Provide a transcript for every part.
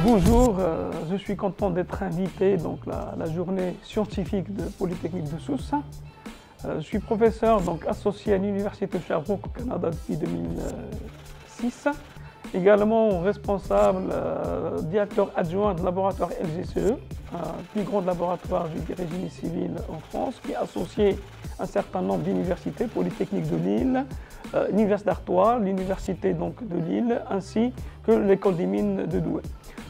Bonjour, je suis content d'être invité donc la journée scientifique de Polytechnique de Sousse. Je suis professeur donc associé à l'Université de Sherbrooke au Canada depuis 2006. Également responsable, directeur adjoint de laboratoire LGCE, un plus grand laboratoire du génie civil en France, qui est associé à un certain nombre d'universités, Polytechnique de Lille, l'Université d'Artois, l'Université de Lille, ainsi que l'École des mines de Douai.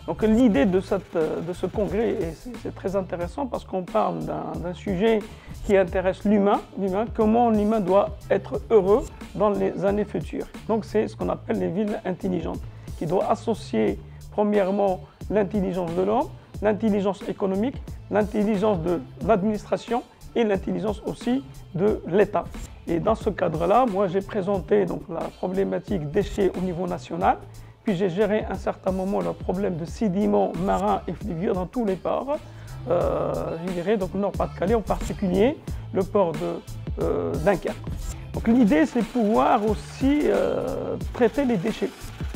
Donc l'idée de ce congrès, c'est très intéressant parce qu'on parle d'un sujet qui intéresse l'humain, comment l'humain doit être heureux dans les années futures. Donc c'est ce qu'on appelle les villes intelligentes, qui doit associer premièrement l'intelligence de l'homme, l'intelligence économique, l'intelligence de l'administration et l'intelligence aussi de l'État. Et dans ce cadre-là, moi j'ai présenté donc, la problématique déchets au niveau national. Puis j'ai géré à un certain moment le problème de sédiments marins et fluviaux dans tous les ports, je dirais donc Nord-Pas-de-Calais en particulier, le port de Dunkerque. Donc l'idée c'est pouvoir aussi traiter les déchets,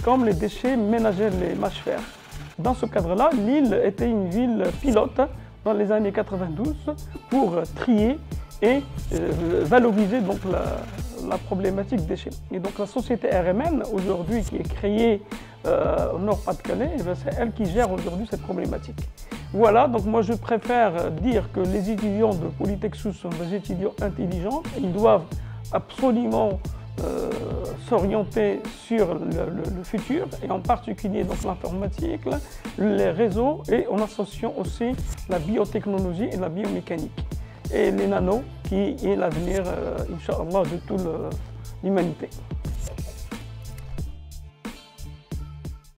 comme les déchets ménagers, les mâches-fer. Dans ce cadre-là, Lille était une ville pilote dans les années 92 pour trier et valoriser donc la problématique déchets. Et donc la société RMN aujourd'hui qui est créée au Nord-Pas-de-Calais, c'est elle qui gère aujourd'hui cette problématique. Voilà, donc moi je préfère dire que les étudiants de Polytech Sousse sont des étudiants intelligents, ils doivent absolument s'orienter sur le futur et en particulier donc l'informatique, les réseaux et en associant aussi la biotechnologie et la biomécanique. Et les nanos qui est l'avenir, Inch'Allah, de toute l'humanité.